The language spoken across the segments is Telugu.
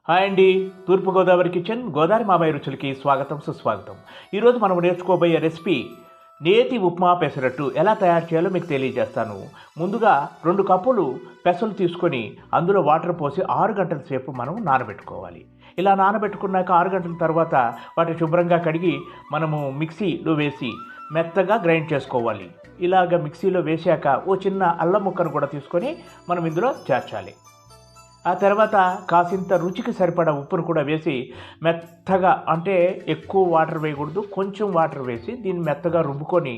హాయ్ అండి. తూర్పుగోదావరి కిచెన్ గోదావరి మామయ్య రుచులకి స్వాగతం సుస్వాగతం. ఈరోజు మనం నేర్చుకోబోయే రెసిపీ నేతి ఉప్మా పెసరట్టు ఎలా తయారు చేయాలో మీకు తెలియజేస్తాను. ముందుగా 2 కప్పులు పెసలు తీసుకొని అందులో వాటర్ పోసి 6 గంటల సేపు మనం నానబెట్టుకోవాలి. ఇలా నానబెట్టుకున్నాక 6 గంటల తర్వాత వాటిని శుభ్రంగా కడిగి మనము మిక్సీలో వేసి మెత్తగా గ్రైండ్ చేసుకోవాలి. ఇలాగ మిక్సీలో వేసాక ఓ చిన్న అల్లం ముక్కను కూడా తీసుకొని మనం ఇందులో చేర్చాలి. ఆ తర్వాత కాసింత రుచికి సరిపడా ఉప్పును కూడా వేసి మెత్తగా, అంటే ఎక్కువ వాటర్ వేయకూడదు, కొంచెం వాటర్ వేసి దీన్ని మెత్తగా రుబ్బుకొని,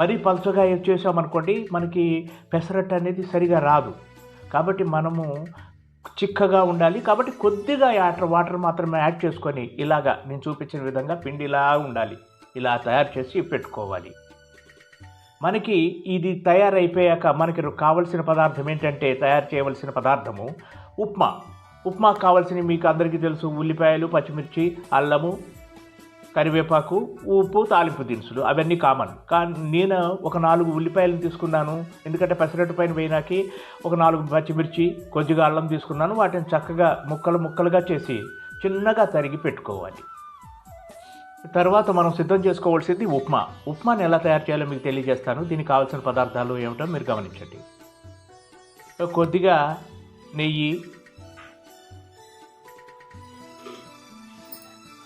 మరీ పలుచగా చేసామనుకోండి మనకి పెసరట్టు అనేది సరిగా రాదు. కాబట్టి మనము చిక్కగా ఉండాలి. కాబట్టి కొద్దిగా వాటర్ మాత్రమే యాడ్ చేసుకొని ఇలాగా నేను చూపించిన విధంగా పిండి ఇలా ఉండాలి. ఇలా తయారు చేసి పెట్టుకోవాలి. మనకి ఇది తయారైపోయాక మనకి కావలసిన పదార్థం ఏంటంటే, తయారు చేయవలసిన పదార్థము ఉప్మాకు కావాల్సినవి మీకు అందరికీ తెలుసు. ఉల్లిపాయలు, పచ్చిమిర్చి, అల్లము, కరివేపాకు, ఉప్పు, తాలింపు దినుసులు అవన్నీ కామన్. కానీ నేను ఒక 4 ఉల్లిపాయలను తీసుకున్నాను, ఎందుకంటే పెసరట్టు పైన వేయడానికి. ఒక 4 పచ్చిమిర్చి, కొద్దిగా అల్లం తీసుకున్నాను. వాటిని చక్కగా ముక్కలుగా చేసి చిన్నగా తరిగి పెట్టుకోవాలి. తర్వాత మనం సిద్ధం చేసుకోవాల్సింది ఉప్మాని ఎలా తయారు చేయాలో మీకు తెలియజేస్తాను. దీనికి కావాల్సిన పదార్థాలు ఏమిటో మీరు గమనించండి. కొద్దిగా నెయ్యి,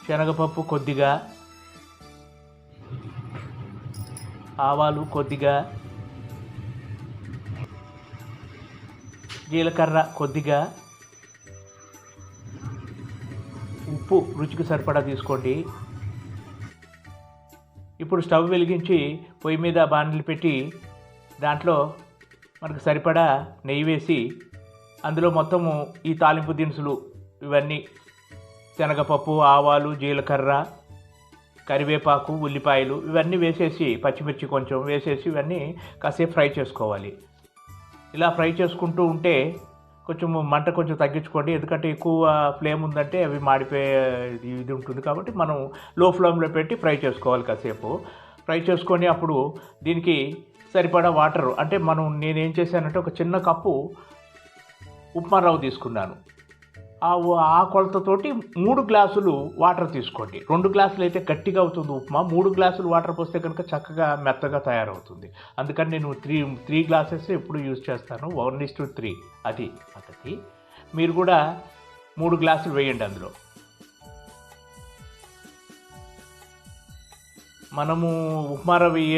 శనగపప్పు కొద్దిగా, ఆవాలు కొద్దిగా, జీలకర్ర కొద్దిగా, ఉప్పు రుచికి సరిపడా తీసుకోండి. ఇప్పుడు స్టవ్ వెలిగించి పొయ్యి మీద బాణలి పెట్టి దాంట్లో మనకు సరిపడా నెయ్యి వేసి అందులో మొత్తము ఈ తాలింపు దినుసులు ఇవన్నీ, శనగపప్పు, ఆవాలు, జీలకర్ర, కరివేపాకు, ఉల్లిపాయలు ఇవన్నీ వేసేసి, పచ్చిమిర్చి కొంచెం వేసేసి ఇవన్నీ కాసేపు ఫ్రై చేసుకోవాలి. ఇలా ఫ్రై చేసుకుంటూ ఉంటే మంట కొంచెం తగ్గించుకోండి, ఎందుకంటే ఎక్కువ ఫ్లేమ్ ఉందంటే అవి మాడిపోయే ఇది ఉంటుంది. కాబట్టి మనం లో ఫ్లేమ్లో పెట్టి ఫ్రై చేసుకోవాలి. కాసేపు ఫ్రై చేసుకొని అప్పుడు దీనికి సరిపడా వాటర్, అంటే నేనేం చేశానంటే ఒక చిన్న కప్పు ఉప్మా రవ్వ తీసుకున్నాను. ఆ కొలతతోటి 3 గ్లాసులు వాటర్ తీసుకోండి. 2 గ్లాసులు అయితే గట్టిగా అవుతుంది ఉప్మా. 3 గ్లాసులు వాటర్ పోస్తే కనుక చక్కగా మెత్తగా తయారవుతుంది. అందుకని నేను 3 గ్లాసెస్ ఎప్పుడు యూజ్ చేస్తాను. 1:3 అది పద్ధతి. మీరు కూడా 3 గ్లాసులు వేయండి. అందులో మనము ఉప్మా రవ్వ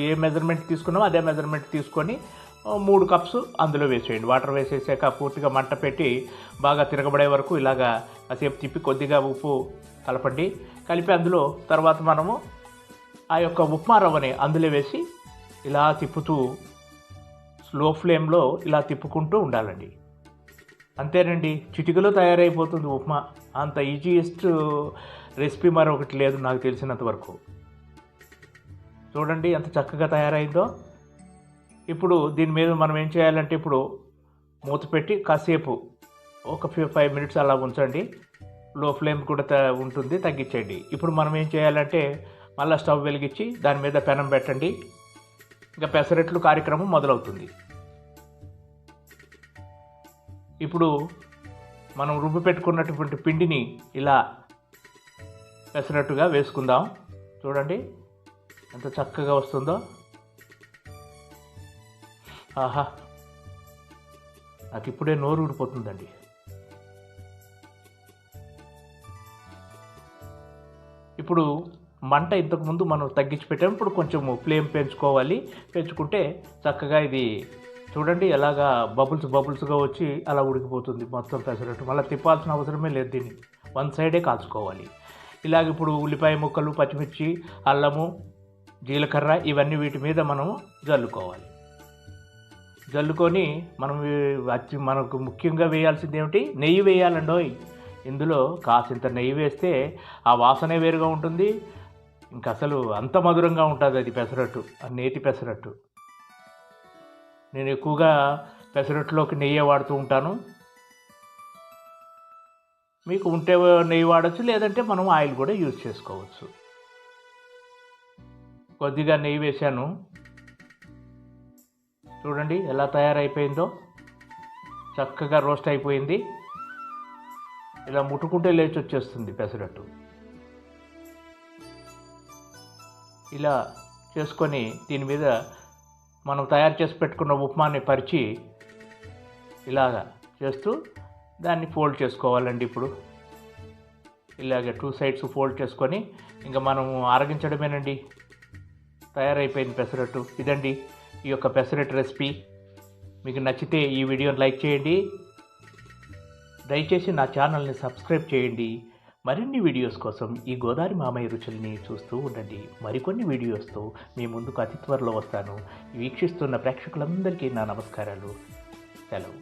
ఏ మెజర్మెంట్ తీసుకున్నామో అదే మెజర్మెంట్ తీసుకొని 3 కప్స్ అందులో వేసేయండి. వాటర్ వేసేసాక పూర్తిగా మంట పెట్టి బాగా తిరగబడే వరకు ఇలాగా కాసేపు తిప్పి కొద్దిగా ఉప్పు కలపండి. కలిపి అందులో తర్వాత మనము ఆ యొక్క ఉప్మా రవ్వని అందులో వేసి ఇలా తిప్పుతూ స్లో ఫ్లేమ్లో ఇలా తిప్పుకుంటూ ఉండాలండి. అంతేనండి, చిటికలో తయారైపోతుంది ఉప్మా. అంత ఈజీయెస్ట్ రెసిపీ మరొకటి లేదు నాకు తెలిసినంత వరకు. చూడండి ఎంత చక్కగా తయారైందో. ఇప్పుడు దీని మీద మనం ఏం చేయాలంటే, ఇప్పుడు మూత పెట్టి కాసేపు ఒక 5 మినిట్స్ అలా ఉంచండి. లో ఫ్లేమ్ కూడా ఉంటుంది, తగ్గించండి. ఇప్పుడు మనం ఏం చేయాలంటే మళ్ళీ స్టవ్ వెలిగించి దాని మీద పెనం పెట్టండి. ఇంకా పెసరట్లు కార్యక్రమం మొదలవుతుంది. ఇప్పుడు మనం రుబ్బి పెట్టుకున్నటువంటి పిండిని ఇలా పెసరట్టుగా వేసుకుందాం. చూడండి ఎంత చక్కగా వస్తుందో. ఆహా, నాకు ఇప్పుడే నోరు ఊడిపోతుందండి. ఇప్పుడు మంట ఇంతకుముందు మనం తగ్గించి పెట్టాము. ఇప్పుడు కొంచెం ఫ్లేమ్ పెంచుకుంటే చక్కగా ఇది చూడండి ఎలాగా బబుల్స్గా వచ్చి అలా ఉడికిపోతుంది మొత్తం పెసరట్టు. మళ్ళీ తిప్పాల్సిన అవసరమే లేదు, దీన్ని 1 సైడే కాల్చుకోవాలి. ఇలాగ ఇప్పుడు ఉల్లిపాయ ముక్కలు, పచ్చిమిర్చి, అల్లము, జీలకర్ర ఇవన్నీ వీటి మీద మనం జల్లుకొని మనకు ముఖ్యంగా వేయాల్సింది ఏమిటి, నెయ్యి వేయాలండోయ్. ఇందులో కాసింత నెయ్యి వేస్తే ఆ వాసనే వేరుగా ఉంటుంది. ఇంకా అసలు అంత మధురంగా ఉంటుంది అది పెసరట్టు, ఆ నేతి పెసరట్టు. నేను ఎక్కువగా పెసరట్టులోకి నెయ్యి వాడుతూ ఉంటాను. మీకు ఉంటే నెయ్యి వాడచ్చు, లేదంటే మనం ఆయిల్ కూడా యూజ్ చేసుకోవచ్చు. కొద్దిగా నెయ్యి వేశాను. చూడండి ఎలా తయారైపోయిందో, చక్కగా రోస్ట్ అయిపోయింది. ఇలా ముట్టుకుంటే లేచి వచ్చేస్తుంది పెసరట్టు. ఇలా చేసుకొని దీని మీద మనం తయారు చేసి పెట్టుకున్న ఉప్మాని పరిచి ఇలాగా చేస్తూ దాన్ని ఫోల్డ్ చేసుకోవాలండి. ఇప్పుడు ఇలాగ 2 సైడ్స్ ఫోల్డ్ చేసుకొని ఇంకా మనము ఆరగించడమేనండి. తయారైపోయింది పెసరట్టు. ఇదండి ఈ యొక్క పెసరట్టు రెసిపీ. మీకు నచ్చితే ఈ వీడియోని లైక్ చేయండి. దయచేసి నా ఛానల్ని సబ్స్క్రైబ్ చేయండి. మరిన్ని వీడియోస్ కోసం ఈ గోదావరి మామయ్య రుచుల్ని చూస్తూ ఉండండి. మరికొన్ని వీడియోస్తో మీ ముందుకు అతి త్వరలో వస్తాను. వీక్షిస్తున్న ప్రేక్షకులందరికీ నా నమస్కారాలు. సెలవు.